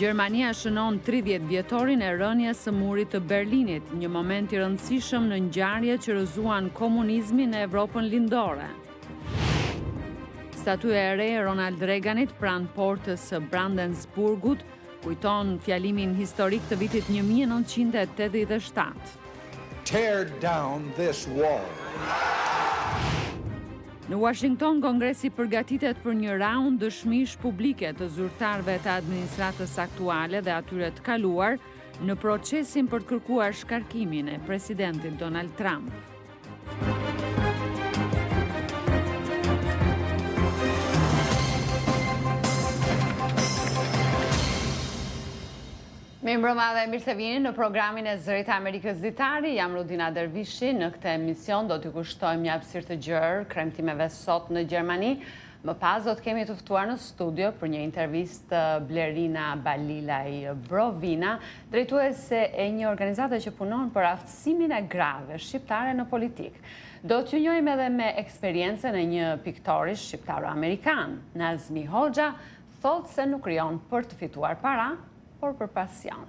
Gjermania shënon 30 vjetorin e rënies së murit të Berlinit, një moment i rëndësishëm në ngjarjet që rrëzuan komunizmin në Evropën lindore. Statuja e re e Ronald Reaganit pranë portës së Brandenburgut kujton fjalimin historik të vitit 1987. Tear down this wall. Në Washington, Kongresi përgatitet për një raund dëshmish publike të zyrtarëve të administratës aktuale dhe atyre të kaluar në procesin për të kërkuar shkarkimin e presidentit Donald Trump. Mirëmbrëma dhe mirë se vini në programin e Zërit Amerikës Ditari. Jam Rudina Dervishi. Në këtë emision do t'ju kushtojmë një hapësirë të gjerë kremtimeve sot në Gjermani. Më pas do të kemi të ftuar në studio për një intervistë Blerina Balilaj Brovina, drejtuese e një organizate që punon për aftësimin e grave shqiptare në politikë. Do t'ju njohim edhe me eksperiencën e një piktorit shqiptaro-amerikan. Nazmi Hoxha thotë se nuk krijon për të fituar para, por për pasion.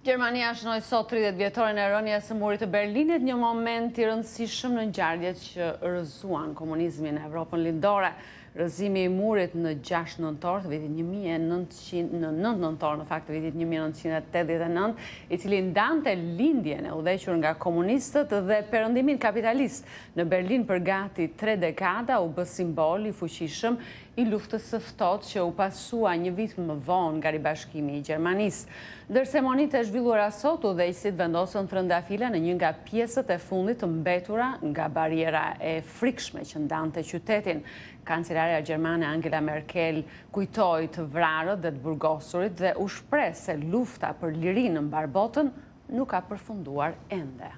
Gjermania shënoi sot 30 vjetorin e rënies së murit të Berlinit, një moment i rëndësishëm në ngjarjet që rrëzuan komunizmin në Evropën lindore. Rrëzimi i murit në 6 nëntor të vitit 9 nëntor në fakt të vitit 1989, i cili ndante lindjen e udhëhequr nga komunistët dhe perëndimin kapitalist në Berlin për gati 3 dekada, u bë simbol i fuqishëm i luftës së ftohtë që u pasua një vit më vonë nga ribashkimi i Gjermanisë. Ndër ceremonitë e zhvilluara sot, udhëheqësit vendosën trëndafila në një nga pjesët e fundit të mbetura nga bariera e frikshme që ndante qytetin. Kancelaria gjermane Angela Merkel kujtoi të vrarët dhe të burgosurit dhe u shpreh se lufta për lirinë në mbar botën nuk ka përfunduar ende.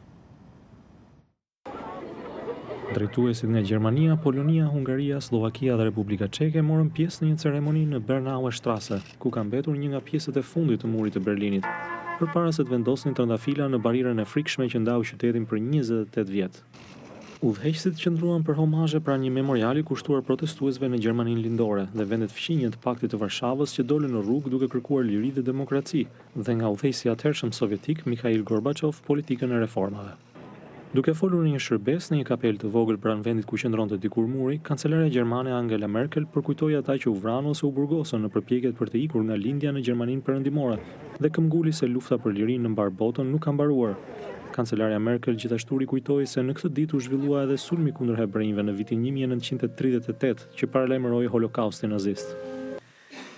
Drejtuesit nga Gjermania, Polonia, Hungaria, Slovakia dhe Republika Çeke morën pjesë në një ceremoni në Bernauer Strasse, ku ka mbetur një nga pjesët e fundit të murit të Berlinit, përpara se të vendosin trëndafila në barierën e frikshme që ndau qytetin për 28 vjet. Udhëheqësit qëndruan për homazhe pranë një memoriali kushtuar protestuesve në Gjermaninë lindore dhe vendet fqinje të Paktit të Varshavës që dolën në rrugë duke kërkuar liri dhe demokraci, dhe nga udhëheqësi i atëhershëm sovjetik Mikhail Gorbačov politikën e reformave. Duke folur në një shërbes në një kapel të vogël pranë vendit ku qëndronte dikur muri, kancelare gjermane Angela Merkel përkujtoi ata që u vranë ose u burgosën në përpjekjet për të ikur nga lindja në Gjermaninë perëndimore dhe këmbguli se lufta për lirinë në mbar botën nuk ka mbaruar. Kancelaria Merkel gjithashtu rikujtoi se në këtë ditë u zhvillua edhe sulmi kundër hebrejve në vitin 1938 që paralajmëroi holokaustin nazist.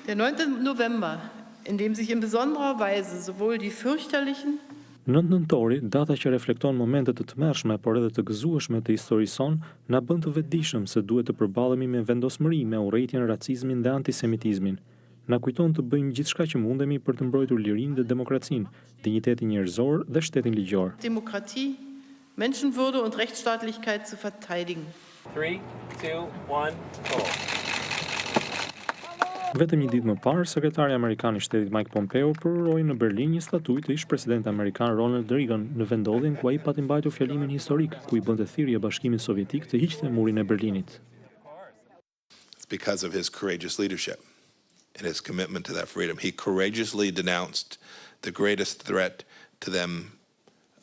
Der 9. November, in dem sich in besonderer Weise sowohl die fürchterlichen 9 nëntori, data që reflekton momente të tmerrshme por edhe të gëzueshme të historisë son, na bën të vetëdijshëm se duhet të përballemi me vendosmëri me urrëtitjen, racizmin dhe antisemitizmin. Na kujton të bëjmë gjithçka që mundemi për të mbrojtur lirinë dhe demokracinë, dinjitetin njerëzor dhe shtetin ligjor. Demokratie, Menschenwürde und Rechtsstaatlichkeit zu verteidigen. 3, 2, 1, go. Vetëm një ditë më parë, sekretari amerikan i shtetit Mike Pompeo përuroi në Berlin një statujë të ish presidentit amerikan Ronald Reagan në vendodhjen ku ai pati mbajtur fjalimin historik ku i bënte thirrje Bashkimit Sovjetik të hiqte murin e Berlinit. It's because of his courageous leadership and his commitment to that freedom. He courageously denounced the greatest threat to them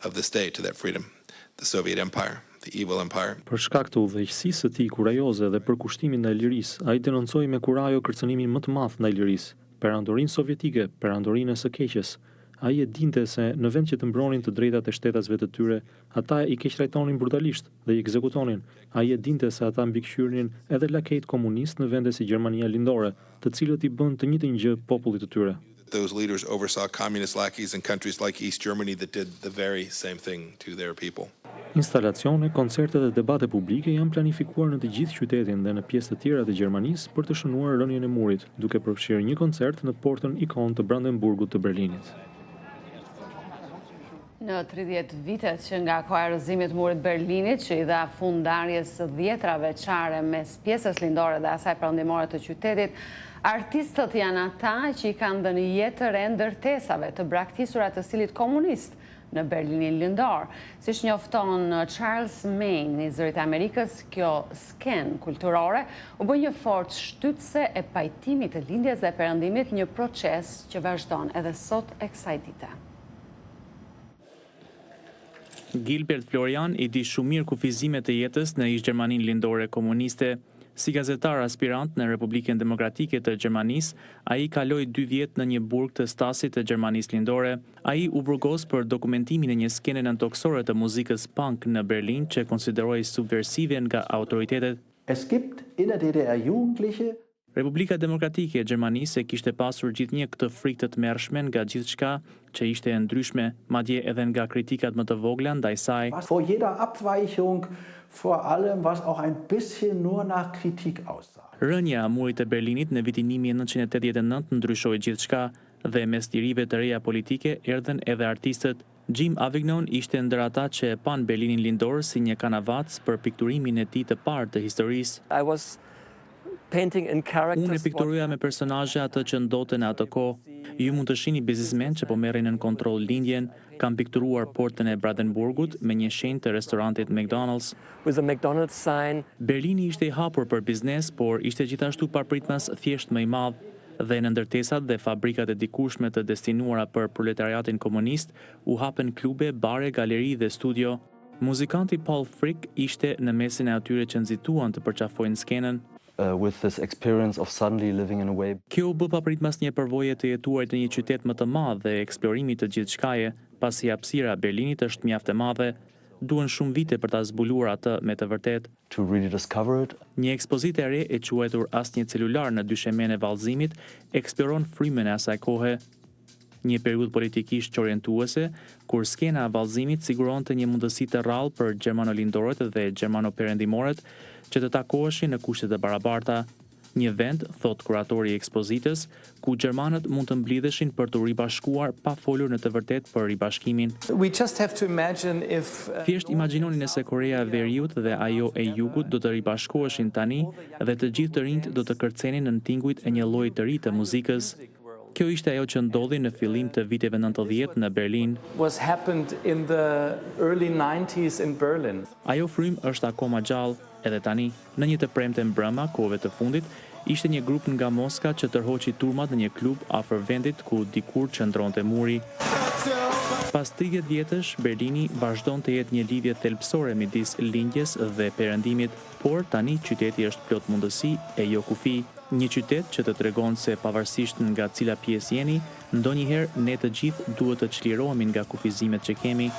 of the state, to that freedom, the Soviet Empire. The evil empire. Për shkak të udhëheqësisë së tij kurajoze dhe për kushtimin ndaj lirisë, ai denoncoi me kurajo kërcënimin më të madh ndaj lirisë, perandorinë sovjetike, perandorinë së keqes. Ai e dinte se në vend që të mbronin të drejtat e shtetasve të tyre, ata i keqtrajtonin brutalisht dhe i ekzekutonin. Ai e dinte se ata mbikëqyrnin edhe lakejt komunist në vende si Gjermania lindore, të cilët i bën të njëjtin gjë popullit të tyre. Those leaders oversaw communist lackeys in countries like East Germany that did the very same thing to their people. Instalacione, koncerte dhe debate publike janë planifikuar në të gjithë qytetin dhe në pjesë të tjera të Gjermanisë për të shënuar rënien e murit, duke përfshirë një koncert në portën ikon të Brandenburgut të Berlinit. Në 30 vitet që nga koha e rrëzimit të murit Berlinit, që i dha fund ndarjes së 10 veçare mes pjesës lindore dhe asaj perëndimore të qytetit, artistët janë ata që i kanë dhënë jetë të re ndërtesave të braktisura të stilit komunist në Berlinin lindor. Siç njofton Charles Main i Zërit Amerikës, kjo sken kulturore u bë një forcë shtytëse e pajtimit të lindjes dhe perëndimit, një proces që vazhdon edhe sot e kësaj dite. Gilbert Florian i di shumë mirë kufizimet e jetës në Ish Gjermaninë lindore komuniste. Si gazetar aspirant në Republikën Demokratike të Gjermanisë, ai kaloi 2 vjet në një burg të stasit të Gjermanisë lindore. Ai u burgos për dokumentimin e një skene nëntoksore të muzikës punk në Berlin që konsiderohej subversive nga autoritetet. Es gibt in der DDR Jugendliche. Republika Demokratike e Gjermanisë kishte pasur gjithnjë këtë frikë të tmerrshme nga gjithçka që ishte e ndryshme, madje edhe nga kritikat më të vogla ndaj saj. Vor jeder Abweichung, vor allem was auch ein bisschen nur nach Kritik aussah. Rënja e murit të Berlinit në vitin 1989 ndryshoi gjithçka dhe mes lirive të reja politike erdhen edhe artistët. Jim Avignon ishte ndër ata që e pan Berlinin lindor si një kanavac për pikturimin e tij të parë të historisë. Unë e pikturoja me personazhe atë që ndodhte në atë kohë. Ju mund të shihni biznesmen që po merrin në kontroll lindjen. Kam pikturuar portën e Brandenburgut me një shenjë të restorantit McDonald's. Berlini ishte i hapur për biznes, por ishte gjithashtu papritmas thjesht më i madh. Dhe në ndërtesat dhe fabrikat e dikurshme të destinuara për proletariatin komunist, u hapen klube, bare, galeri dhe studio. Muzikanti Paul Frick ishte në mesin e atyre që nxituan të përqafojnë skenën. With this experience of suddenly living in a way. Kjo u bë papritmas një përvoje të jetuarit në një qytet më të madh dhe eksplorimit të gjithçkaje, pasi hapësira e Berlinit është mjaft e madhe. Duhen shumë vite për ta zbuluar atë me të vërtetë. To really discover it. Një ekspozitë e re e quajtur Asnjë celular në dyshemen e vallëzimit eksploron frymën e asaj kohe. Një periudhë politikisht orientuese, kur skena e vallëzimit siguronte një mundësi të rrallë për gjermanolindorët dhe gjermanoperëndimorët që të takoheshin në kushte të barabarta. Një vend, thot kuratori i ekspozitës, ku gjermanët mund të mblidheshin për të ribashkuar pa folur në të vërtetë për ribashkimin. Thjesht imagjinoni nëse Korea e Veriut dhe ajo e Jugut do të ribashkoheshin tani dhe të gjithë të rinjt do të kërcenin në tingujt e një lloji të ri të muzikës. Kjo ishte ajo që ndodhi në fillim të viteve 90 në Berlin. Ajo frym është akoma gjallë. Edhe tani, në një të premte mbrëma, kohëve të fundit, ishte një grup nga Moska që tërhoqi turmat në një klub afër vendit ku dikur qëndronte muri. Pas 30 vjetësh, Berlini vazhdon të jetë një lidhje thelbësore midis lindjes dhe perëndimit, por tani qyteti është plot mundësi e jo kufi. Një qytet që të tregon se pavarësisht nga cila pjesë jeni, ndonjëherë ne të gjithë duhet të çlirohemi nga kufizimet që kemi.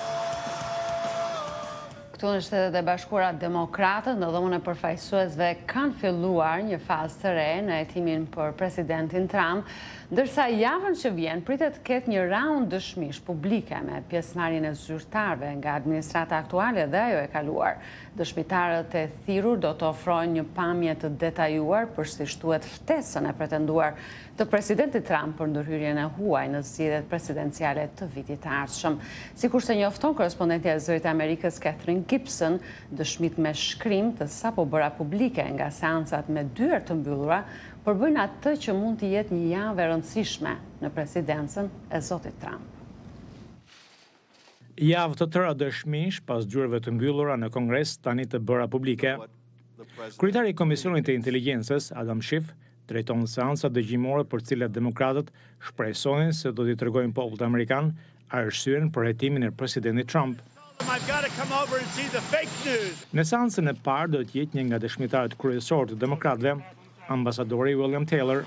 Këtu në Shtetet e Bashkuara Demokratët në dhomën e përfaqësuesve kanë filluar një fazë të re në hetimin për presidentin Trump, ndërsa javën që vjen pritet të ketë një raund dëshmish publike me pjesëmarrjen e zyrtarëve nga administrata aktuale dhe ajo e kaluar. Dëshmitarët e thirrur do të ofrojnë një pamje të detajuar për si shtuhet ftesën e pretenduar të presidentit Trump për ndërhyrjen e huaj në zgjedhjet presidenciale të vitit të ardhshëm. Sikurse njofton korrespondentja e Zërit Amerikës Catherine Gibson, dëshmit me shkrim të sapo bëra publike nga seancat me dyert të mbyllura përbëjnë atë që mund të jetë një javë e rëndësishme në presidencën e zotit Trump. Javë të tëra dëshmish pas dyerve të mbyllura në Kongres tani të bëra publike. Kryetari i Komisionit të Inteligjencës, Adam Schiff, drejton seanca dëgjimore për cilat demokratët shpresonin se do t'i tregojnë popullit amerikan arsyen për hetimin e presidentit Trump. Në seancën e parë do të jetë një nga dëshmitarët kryesorë të demokratëve, ambasadori William Taylor.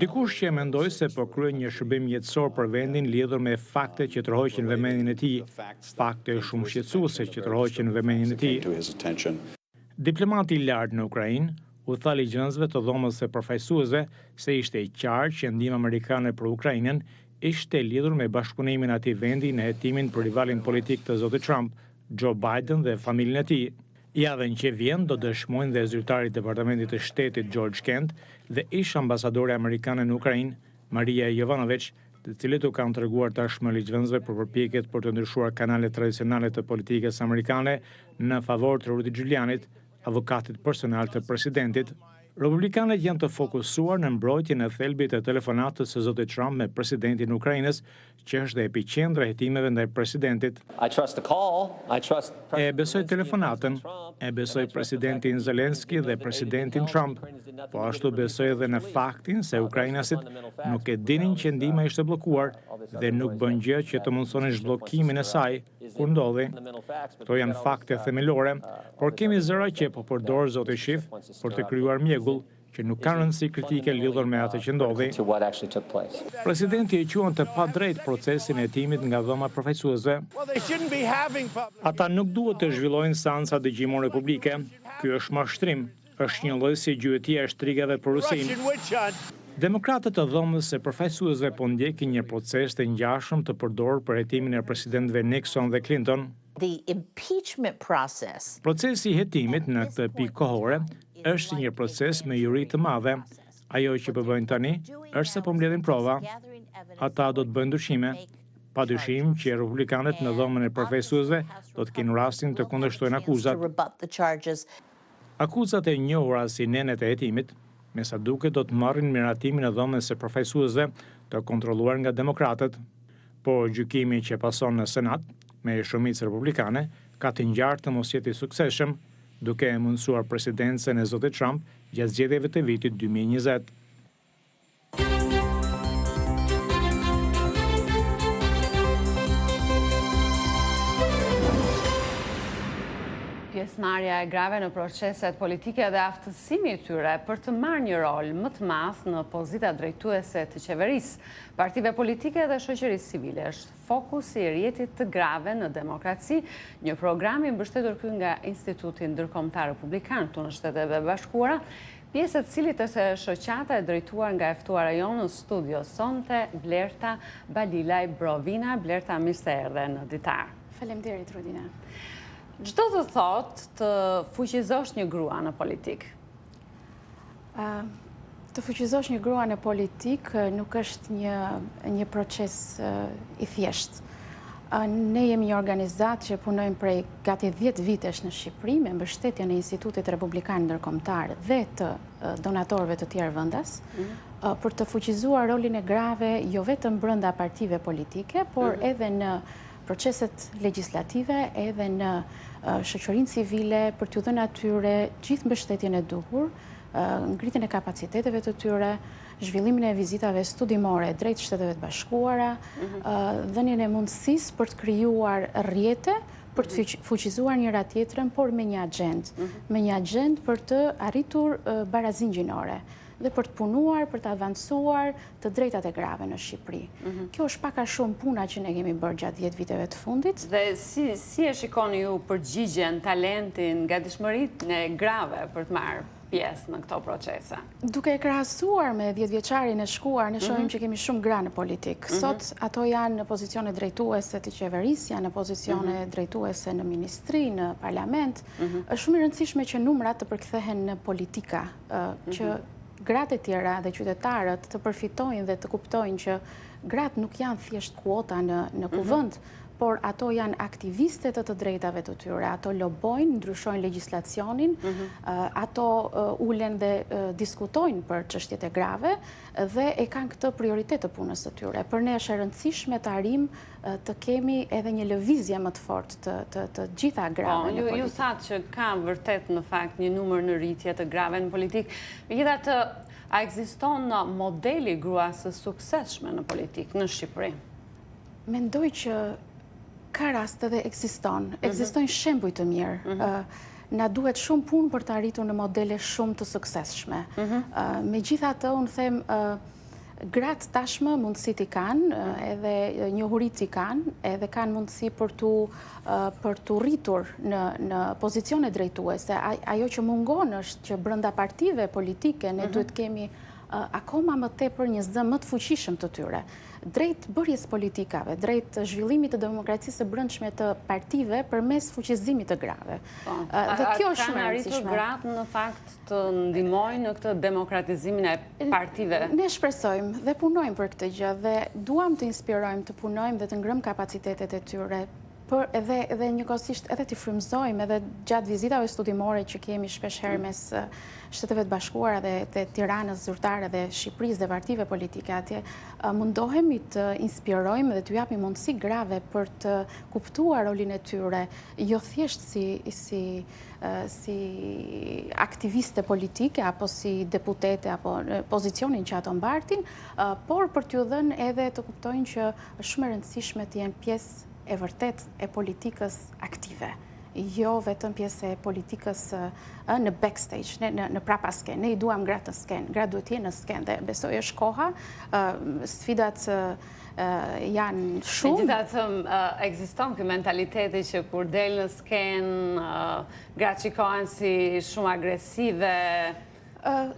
Dikush që mendoi se po kryen një shërbim jetësor për vendin lidhur me fakte që tërhoqin vëmendjen e tij, fakte shumë shqetësuese që tërhoqin vëmendjen e tij. Diplomati i lartë në Ukrainë u tha ligjënësve të dhomës së përfaqësuesve se ishte i qartë që ndihma amerikane për Ukrainën ishte lidhur me bashkëpunimin e atij vendi në hetimin për rivalin politik të zotit Trump, Joe Biden dhe familjen e tij. Javën që vjen do dëshmojnë dhe zyrtari i Departamentit të Shtetit George Kent dhe ish ambasadore amerikane në Ukrainë, Maria Jovanovic, të cilët u kanë treguar tashmë ligjvënësve për përpjekjet për të ndryshuar kanalet tradicionale të politikës amerikane në favor të Rudy Giulianit, avokatit personal të presidentit. Republikanët janë të fokusuar në mbrojtjen e thelbit të telefonatës së zotit Trump me presidentin e Ukrainës, që është epicentri e hetimeve ndaj presidentit. E besoj telefonatën, e besoj presidentin Zelenski dhe presidentin Trump, po ashtu besoj edhe në faktin se ukrainasit nuk e dinin që ndihma ishte bllokuar dhe nuk bën gjë që të mundsonin zhbllokimin e saj kur ndodhi. Këto janë fakte themelore, por kemi zëra që po përdor zoti Schiff për të krijuar mjegull që nuk kanë rëndësi kritike lidhur me atë që ndodhi. Presidenti e quan të padrejt procesin e hetimit nga dhoma përfaqësuese. Ata nuk duhet të zhvillojnë seanca dëgjimore publike. Ky është mashtrim, është një lloj si gjyëtia e shtrigave për Rusinë. Demokratët të dhomës së përfaqësuesve po ndjekin një proces të ngjashëm të përdorur për hetimin e presidentëve Nixon dhe Clinton. Procesi i hetimit në këtë pikë kohore është një proces me juri të madhe. Ajo që po bëjnë tani është se po mbledhin prova. Ata do të bëjnë ndryshime. Padyshim që republikanët në dhomën e përfaqësuesve do të kenë rastin të kundërshtojnë akuzat. Akuzat e njohura si nenet e hetimit, me sa duket do të marrin miratimin e dhomës së përfaqësuesve të kontrolluar nga demokratët, por gjykimi që pason në Senat me shumicë republikane ka të ngjartë të mos jetë i suksesshëm, duke e mundësuar presidencën e zotit Trump gjatë zgjedhjeve të vitit 2020. Pjesëmarrja e grave në proceset politike dhe aftësimi i tyre për të marrë një rol më të madh në pozita drejtuese të qeverisë, partive politike dhe shoqërisë civile është fokusi i rrjetit të grave në demokraci, një program i mbështetur këtu nga Instituti Ndërkombëtar Republikan këtu në Shtetet e Bashkuara, pjesë e cilit është shoqata e drejtuar nga e ftuara jonë në studio sonte Blerta Balilaj Brovina. Blerta, mirë se erdhe në Ditar. Faleminderit, Rudina. Çdo të thotë të fuqizosh një grua në politik? Të fuqizosh një grua në politik nuk është një proces i thjeshtë. Ne jemi një organizat që punojmë prej gati 10 vitesh në Shqipëri me mbështetjen e Institutit Republikan Ndërkombëtar dhe të donatorëve të tjerë vendas për të fuqizuar rolin e grave jo vetëm brenda partive politike, por edhe në proceset legislative, edhe në shoqërinë civile për t'u dhënë atyre gjithë mbështetjen e duhur, ngritjen e kapaciteteve të tyre, zhvillimin e vizitave studimore drejt Shteteve të Bashkuara, dhënien e mundësisë për të krijuar rrjete për të fuqizuar njëra tjetrën, por me një agjend për të arritur barazinë gjinore dhe për të punuar, për të avancuar të drejtat e grave në Shqipëri. Kjo është pak a shumë puna që ne kemi bërë gjatë 10 viteve të fundit. Dhe si e shikoni ju përgjigjen, talentin, gatishmërinë e grave për të marrë pjesë në këto procese? Duke e krahasuar me 10 vjeçarin e shkuar, ne shohim që kemi shumë gra në politik. Sot ato janë në pozicione drejtuese të qeverisë, janë në pozicione drejtuese në ministri, në parlament. Është shumë e rëndësishme që numrat të përkthehen në politika, që gratë e tjera dhe qytetarët të përfitojnë dhe të kuptojnë që gratë nuk janë thjesht kuota në kuvend, por ato janë aktiviste të drejtave të tyre, ato lobojnë, ndryshojnë legjislacionin, ato ulen dhe diskutojnë për çështjet e grave dhe e kanë këtë prioritet të punës së tyre. Për ne është e rëndësishme të arrijmë të kemi edhe një lëvizje më të fortë të gjitha grave në politikë. Ju thatë që ka vërtet në fakt një numër në rritje të grave në politikë. Megjithatë, a ekziston modeli gruas së suksesshme në politikë në Shqipëri? Mendoj që ka raste dhe ekzistojnë shembuj të mirë. Na duhet shumë punë për të arritur në modele shumë të suksesshme. Megjithatë, unë them, gratë tashmë mundësit i kanë, edhe njohurit i kanë, edhe kanë mundësi për të rritur në pozicione drejtuese. Ajo që mungon është që brenda partive politike ne duhet kemi akoma më tepër një zë më të fuqishëm të tyre. Drejt bërjes politikave, drejt zhvillimit të demokracisë së brendshme të partive përmes fuqizimit të grave. Dhe kjo është shumë e rëndësishme. Kanë arritur gratë në fakt të ndihmojnë në këtë demokratizimin e partive? Ne shpresojmë dhe punojmë për këtë gjë dhe duam të inspirojmë, të punojmë dhe të ngrëmë kapacitetet e tyre Për edhe njëkohësisht edhe t'i frymëzojmë edhe gjatë vizitave studimore që kemi shpeshherë mes Shteteve të Bashkuara dhe Tiranës zyrtare dhe Shqipërisë dhe partive politike atje, mundohemi të inspirojmë dhe t'u japim mundësi grave për të kuptuar rolin e tyre, jo thjesht si aktiviste politike apo si deputete apo pozicionin që ato mbartin, por për t'ju dhënë edhe të kuptojnë që është shumë e rëndësishme të jenë pjesë e vërtet e politikës aktive, jo vetëm pjesë e politikës në backstage, në prapa sken. Ne I duam gratë në sken, gratë duhet jenë në sken, dhe besoj është koha, sfidat janë shumë. Megjithatë, ekziston ky mentaliteti që kur del në sken, gratë shikohen si shumë agresive.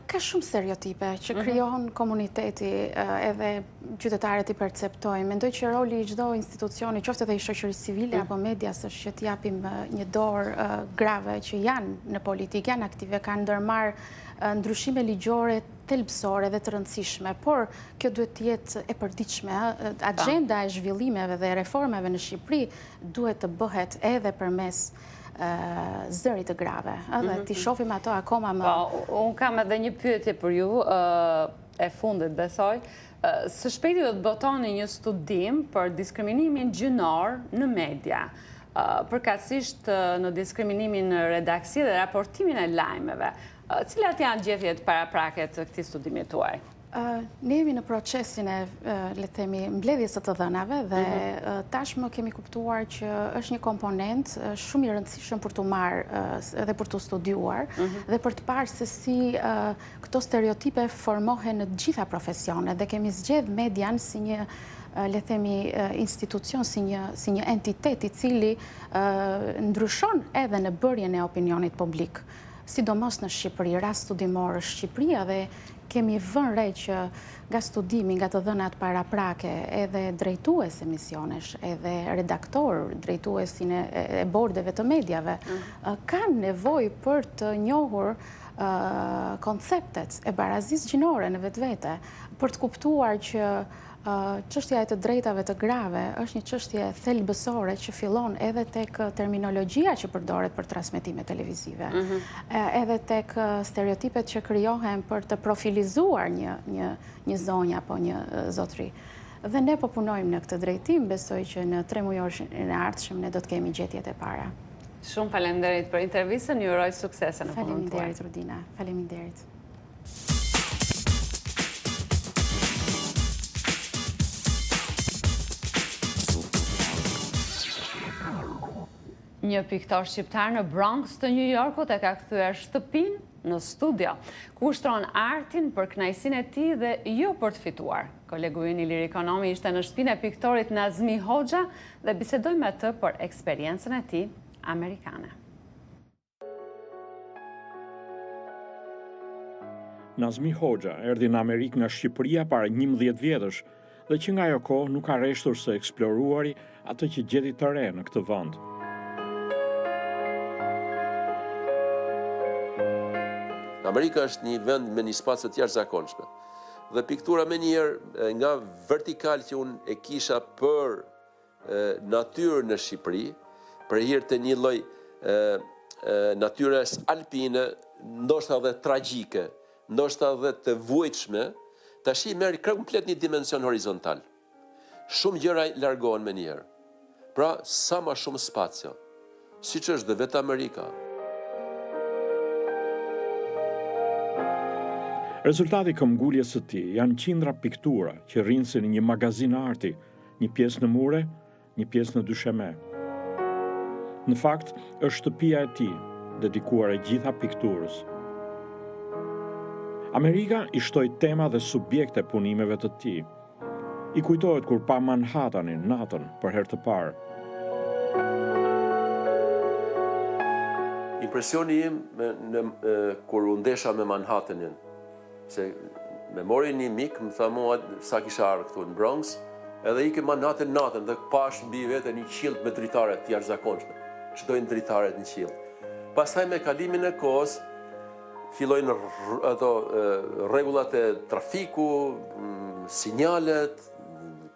Ka shumë stereotipe që krijohen komuniteti edhe qytetarët I perceptojnë. Mendoj që roli I çdo institucioni, qoftë edhe I shoqërisë civile apo medias, është që t'japim një dorë grave që janë në politikë, janë aktive, kanë ndërmarrë ndryshime ligjore thelbësore dhe të rëndësishme, por kjo duhet të jetë e përditshme. Agenda e zhvillimeve dhe reformave në Shqipëri duhet të bëhet edhe përmes zërit të grave, dhe t'i shohim ato akoma më... Unë kam edhe një pyetje për ju, e fundit besoj, së shpejti do të botoni një studim për diskriminimin gjinor në media, përkatësisht në diskriminimin në redaksi dhe raportimin e lajmeve. Cilat janë gjethjet paraprake të këtij studimi tuaj? Ne jemi në procesin e, le të themi, mbledhjes së të dhënave dhe tashmë kemi kuptuar që është një komponent shumë I rëndësishëm për të marrë dhe për të studiuar dhe për të parë se si këto stereotipe formohen në të gjitha profesionet dhe kemi zgjedh median si një le themi institucion, si një entitet I cili ndryshon edhe në bërjen e opinionit publik, sidomos në Shqipëri. Rast studimor është Shqipëria dhe kemi vënë re që nga studimi, nga të dhënat paraprake, edhe drejtues emisionesh, edhe redaktor, drejtuesin e bordeve të mediave, kanë nevojë për të njohur konceptet e barazisë gjinore në vetvete, për të kuptuar që çështja e të drejtave të grave është një çështje thelbësore që fillon edhe tek terminologjia që përdoret për transmetime televizive, edhe tek stereotipet që krijohen për të profilizuar një zonjë apo një zotëri. Dhe ne po punojmë në këtë drejtim, besoj që në 3 mujorin e ardhshëm ne do të kemi gjetjet e para. Shumë faleminderit për intervistën, ju uroj suksese në punën tuaj. Faleminderit Rudina, faleminderit. Një piktor shqiptar në Bronx të New Yorkut e ka kthyer shtëpinë në studio, ku ushtron artin për kënaqësinë e tij dhe jo për të fituar. Kolegu ynë Ilir Ekonomi ishte në shtëpinë e piktorit Nazmi Hoxha dhe bisedoi me të për eksperiencën e tij amerikane. Nazmi Hoxha erdhi në Amerikë nga Shqipëria para 11 vjetësh dhe që nga ajo kohë nuk ka rreshtur së eksploruari atë që gjeti të re në këtë vend. Amerika është një vend me një spacet jashtëzakonshme. Dhe piktura me njerë nga vertikal që unë e kisha për natyrë në Shqipëri, për hir të një lloj natyrës alpine, ndoshta dhe tragjike, ndoshta dhe të vujtshme, tash I merr komplet një dimension horizontal. Shumë gjëra largohen me njerë. Pra, sa më shumë spacio, siç është dhe vetë Amerika. Rezultati këmbguljes së tij janë qindra piktura që rrinë si në një magazin arti, një pjesë në mure, një pjesë në dysheme. Në fakt, është shtëpia e tij, dedikuar e gjitha pikturës. Amerika I shtoi tema dhe subjekte punimeve të tij. I kujtohet kur pa Manhattanin natën për herë të parë. Impresioni im kur u ndesha me Manhattanin, se me mori një mik, më tha mua sa kisha ardhur këtu në Bronx, edhe I ke Manhattan natën dhe pash mbi vete një qiell me dritare të jashtëzakonshme. Çdojnë dritaret në qiell. Pastaj me kalimin e kohës fillojnë ato rregullat e trafiku, sinjalet,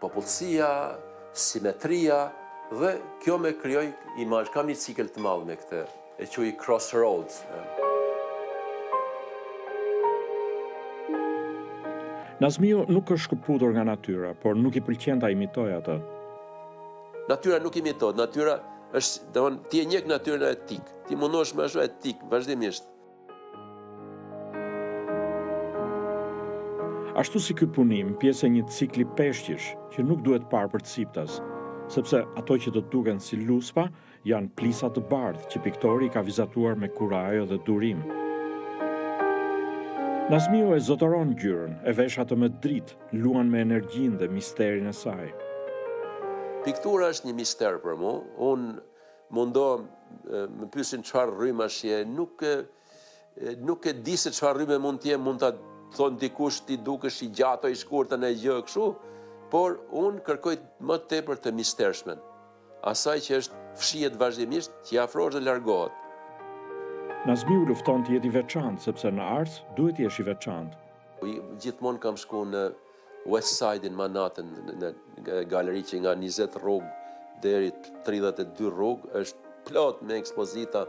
popullsia, simetria, Dhe kjo me krijoj imazh, kam një cikël të madh me këtë, e quaj Crossroads. Nazmiu nuk është shkëputur nga natyra, por nuk i pëlqen ta imitojë atë. Natyra nuk imitohet, natyra është, domethënë ti e njeh natyrën etik, ti mundohesh me ashtu etik vazhdimisht. Ashtu si ky punim, pjesë e një cikli peshqish që nuk duhet parë për ciptas, sepse ato që do të duken si luspa janë plisa të bardhë që piktori ka vizatuar me kurajo dhe durim. Nazmiu e zotëron ngjyrën, e vesh atë me dritë, luan me energjinë dhe misterin e saj. Piktura është një mister për mu, unë mundohem më pyesin çfarë rrymash je, nuk e di se çfarë rrymë mund të jem, mund ta thonë dikush ti dukesh i gjatë o i shkurtër e gjë kështu, por unë kërkoj më tepër të mistershmen, asaj që është fshihet vazhdimisht, që i afrohesh dhe largohet. Nazmiu lufton të jetë i veçantë, sepse në art duhet të jesh i veçantë. Gjithmonë kam shkuar në West Side in Manhattan, në galeri që nga 20 rrugë deri 32 rrugë, është plot me ekspozita,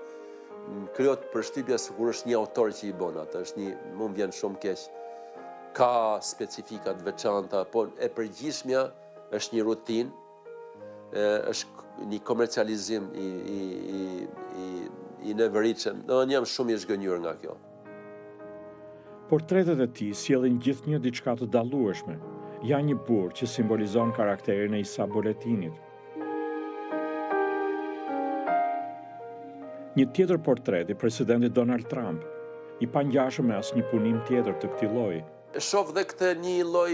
krijohet përshtypja sikur është një autor që i bën atë, më vjen shumë keq. Ka specifika të veçanta, po e përgjithshmja është një rutinë, është një komercializim i neveritshëm. Unë jam shumë i zhgënjur nga kjo. Portretet e tij sjellin gjithnjë diçka të dallueshme. Janë një burr që simbolizon karakterin e Isa Boletinit. Një tjetër portret i presidentit Donald Trump, i pangjashëm me asnjë punim tjetër të këtij lloji. Shoh dhe këtë një lloj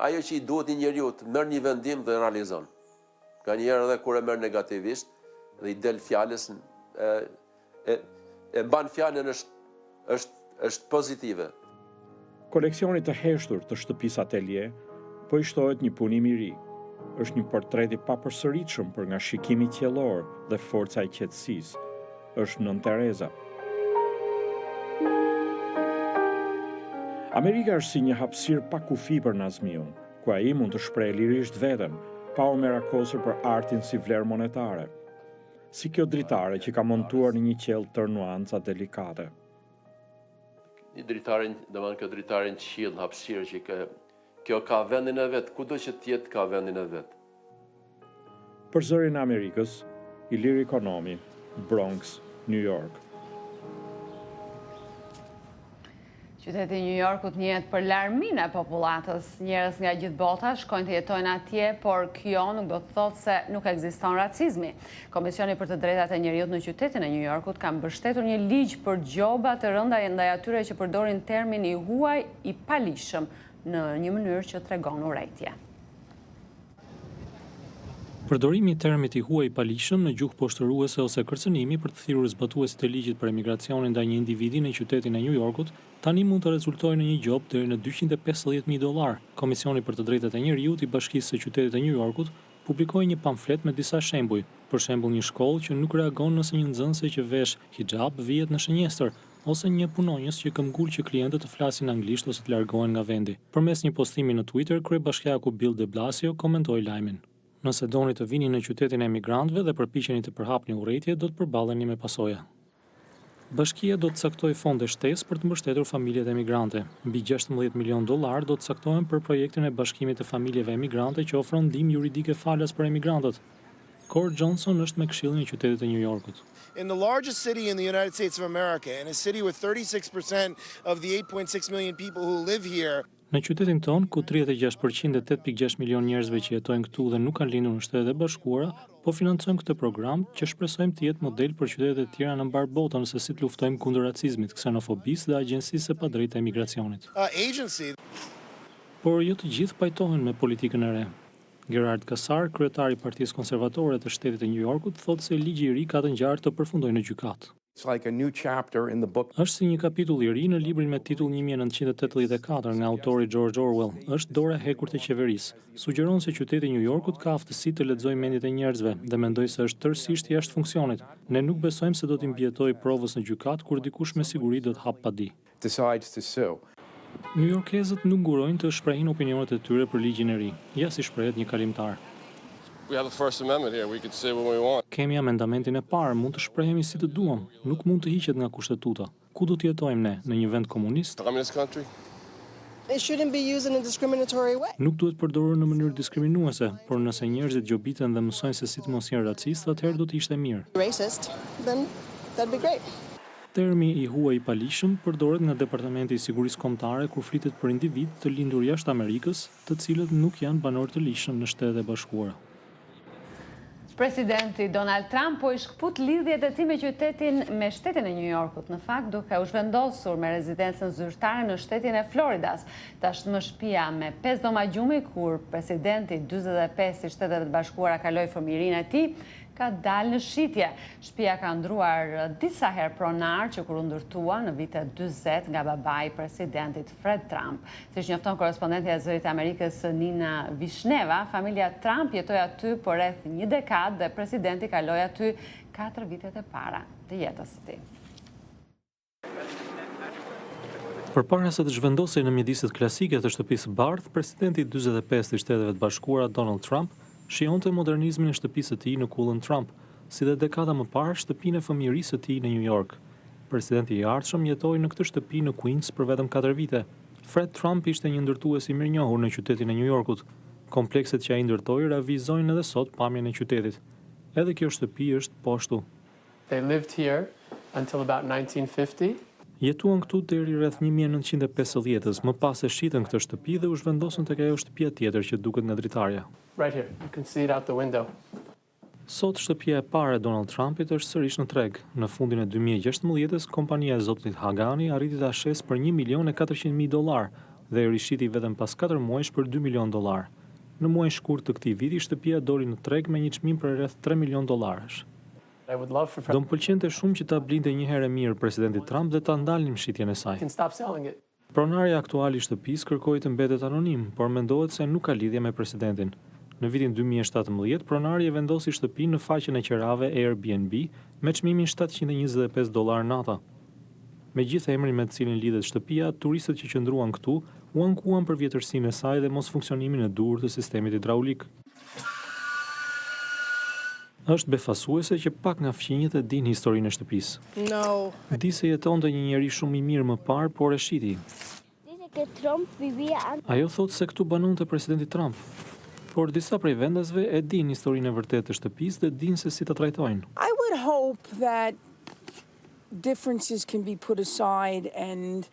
ajo që i duhet një njeriu, merr një vendim dhe realizon. Ka njerë edhe kur e merr negativisht dhe i del fjalës e mban fjalën është pozitive. Koleksioni të heshtur të shtëpisë atelje po i shtohet një punim i ri. Është një portret i papërsëritshëm për nga shikimi qiellor dhe forca e qetësisë. Është Nën Tereza. Amerika është si një hapësirë pa kufi për Nazmiun, ku ai mund të shprehë lirisht veten, pa u merakosur për artin si vlerë monetare. Si kjo dritare që ka montuar në një qell tër nuanca delikate. Një dritare, domethënë kjo dritare në qiell, hapësirë që kjo ka vendin e vet, kudo që të jetë ka vendin e vet. Për zërin e Amerikës, Ilir Ekonomi, Bronx, New York. Qyteti New Yorkut njihet për larminë e popullatës. Njerëz nga gjithë bota shkojnë të jetojnë atje, por kjo nuk do të thotë se nuk ekziston racizmi. Komisioni për të drejtat e njerëzit në qytetin e New Yorkut ka mbështetur një ligj për gjoba të rënda ndaj atyre që përdorin termin i huaj i palishëm në një mënyrë që tregon urrejtje. Përdorimi i termit i huaj i palishëm në gjuhë poshtëruese ose kërcënimi për të thirrur zbatuesit e ligjit për emigracionin ndaj një individi në qytetin e New Yorkut, tani mund të rezultojë në një gjobë deri në $250,000. Komisioni për të drejtat e njerëzit i Bashkisë së Qytetit të New Yorkut publikoi një pamflet me disa shembuj, për shembull një shkollë që nuk reagon nëse një nxënëse që vesh hijab vihet në shënjestër, ose një punonjës që këmbgul që klientët të flasin anglisht ose të largohen nga vendi. Përmes një postimi në Twitter, kryebashkiaku Bill de Blasio komentoi lajmin. Nëse doni të vini në qytetin e emigrantëve dhe përpiqeni të përhapni urrejtje, do të përballeni me pasoja. Bashkia do të caktojë fonde shtesë për të mbështetur familjet emigrante. Mbi $16 milion do të caktohen për projektin e bashkimit të familjeve emigrante që ofron ndihmë juridike falas për emigrantët. Cor Johnson është me këshillin e qytetit të New Yorkut. In the largest city in the United States of America, in a city with 36% of the 8.6 million people who live here, në qytetin ton, ku 36% e 8.6 milion njerëzve që jetojnë këtu dhe nuk kanë lindur në Shtetet e Bashkuara, po financojmë këtë program që shpresojmë të jetë model për qytetet e tjera në mbar botën se si të luftojmë kundër racizmit, ksenofobisë dhe agjencisë së padrejtë e emigracionit. Por jo të gjithë pajtohen me politikën e re. Gerard Kassar, kryetari i Partisë Konservatore të Shtetit të New Yorkut, thotë se ligji i ri ka të ngjarë të përfundojë në gjykatë. Është si një kapitull i ri në librin me titull 1984 nga autori George Orwell, është dora e hekur të qeverisë. Sugjeron se qyteti i New Yorkut ka aftësi të lexojë mendjet e njerëzve dhe mendoj se është tërësisht jashtë funksionit. Ne nuk besojmë se do t'i mbjetojë provës në gjykat kur dikush me siguri do të hap padi. Newyorkezët nuk ngurojnë të shprehin opinionet e tyre për ligjin e ri, ja si shprehet një kalimtar. We have the First Amendment here. We can say what we want. Kemi amendamentin e parë, mund të shprehemi si të duam, nuk mund të hiqet nga kushtetuta. Ku do të jetojmë ne, në një vend komunist? Communist country? It shouldn't be used in a discriminatory way. Nuk duhet përdorur në mënyrë diskriminuese, por nëse njerëzit gjobiten dhe mësojnë se si të mos jenë racist, atëherë do të ishte mirë. Racist, then that'd be great. Termi i huaj i palishëm përdoret nga Departamenti i Sigurisë Kombëtare kur flitet për individ të lindur jashtë Amerikës, të cilët nuk janë banor të lishëm në Shtetet e Bashkuara. Presidenti Donald Trump po i shkput lidhjet e tij me shtetin e New Yorkut, në fakt duke u zhvendosur me rezidencën zyrtare në shtetin e Floridas. Tashmë shtëpia me 5 dhoma gjumi, kur presidenti 45 i Shtetet e Bashkuara kaloi fëmijërinë e tij, ka dalë në shitje. Shtëpia ka ndruar disa herë pronar që kur u ndërtua në vitet 40 nga babai i presidentit Fred Trump. Siç njofton korrespondentja e Zërit Amerikës Nina Vishneva, familja Trump jetoi aty për rreth një dekadë dhe presidenti kaloi aty 4 vitet e para të jetës së tij. Përpara se të zhvendosej në mjediset klasike të shtëpisë së bardhë, presidenti 45 i Shteteve të Bashkuara Donald Trump shijonte modernizmin e shtëpisë së tij në kullën Trump, si dhe dekada më parë shtëpinë e fëmijërisë së tij në New York. Presidenti i ardhshëm jetoi në këtë shtëpi në Queens për vetëm 4 vite. Fred Trump ishte një ndërtues i mirënjohur në qytetin e New Yorkut. Komplekset që ai ndërtoi ravizojnë edhe sot pamjen e qytetit. Edhe kjo shtëpi është po ashtu. They lived here until about 1950. Jetuan këtu deri rreth 1950-s, më pas e shitën këtë shtëpi dhe u zhvendosën tek ajo shtëpia tjetër që duket nga dritarja. Right here. You can see it out the window. Sot shtëpia e parë e Donald Trumpit është sërish në treg. Në fundin e 2016-s, kompania e zotit Hagani arriti ta shes për $1.400.000 dhe e rishiti vetëm pas 4 muajsh për $2 milion. Në muajin shkurt të këtij viti, shtëpia doli në treg me një çmim për rreth $3 milion. Do më pëlqente shumë që ta blinte një herë mirë presidenti Trump dhe ta ndalnim shitjen e saj. Pronari aktual i shtëpisë kërkoi të mbetet anonim, por mendohet se nuk ka lidhje me presidentin. Në vitin 2017, pronari e vendosi shtëpinë në faqen e qerave Airbnb me çmimin $725 nata. Megjithë emrin me të cilin lidhet shtëpia, turistët që qëndruan këtu u ankuan për vjetërsinë e saj dhe mos funksionimin e durë të sistemit hidraulik. Është befasuese që pak nga fqinjët e din historinë e shtëpisë. No. Di se jetonte një njeri shumë i mirë më parë, por e shiti. Ajo thotë se këtu banonte presidenti Trump. Por disa prej vendasve e din historinë e vërtetë të shtëpisë dhe din se si ta trajtojnë. I would hope that differences can be put aside and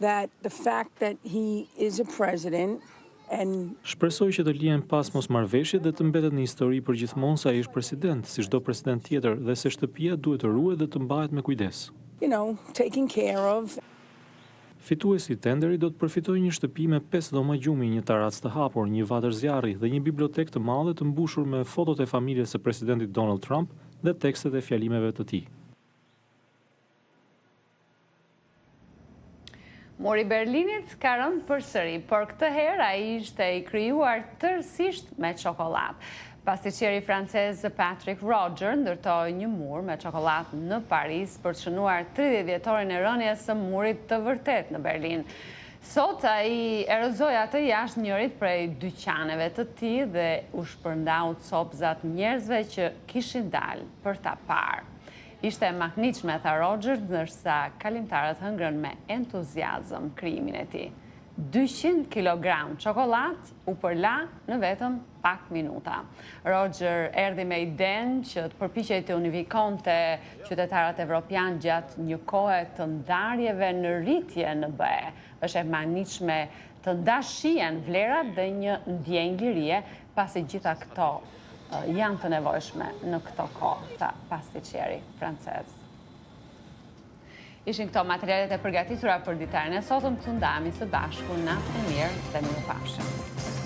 that the fact that he is a president Shpresoj që të lihen pas mosmarrëveshjet dhe të mbetet në histori përgjithmonë se ai është president, si çdo president tjetër, dhe se shtëpia duhet të ruhet dhe të mbahet me kujdes. Taken care of. Fituesi i tenderit do të përfitojë një shtëpi me 5 dhoma gjumi, një tarac të hapur, një vatër zjarri dhe një bibliotekë të madhe të mbushur me fotot e familjes së presidentit Donald Trump dhe tekstet e fjalimeve të tij. Muri i Berlinit ka rënë përsëri, por këtë herë ai ishte i krijuar tërësisht me çokoladë. Pastiqeri francez Patrick Roger ndërtoi një mur me çokoladë në Paris për të shënuar 30 vjetorin e rënies së murit të vërtet në Berlin. Sot ai erozoi atë jashtë njërit prej dyqaneve të tij dhe u shpërndau copzat njerëzve që kishin dalë për ta parë. Ishte e makniqme, tha Roger, ndërsa kalimtarët hëngrën me entuziazëm krijimin e tij. 200 kg çokoladë u përla në vetëm pak minuta. Roger erdhi me idenë që të përpiqej të unifikonte qytetarët evropian gjatë një kohe të ndarjeve në rritje në BE. Është e makniqme të ndashihen vlerat dhe një ndjenjë lirie, pasi gjitha këto janë të nevojshme në këto kohë, tha pastiqeri francez. Ishin këto materialet e përgatitura për ditarin e sotëm, të ndahemi së bashku, natën e mirë dhe mirupafshim.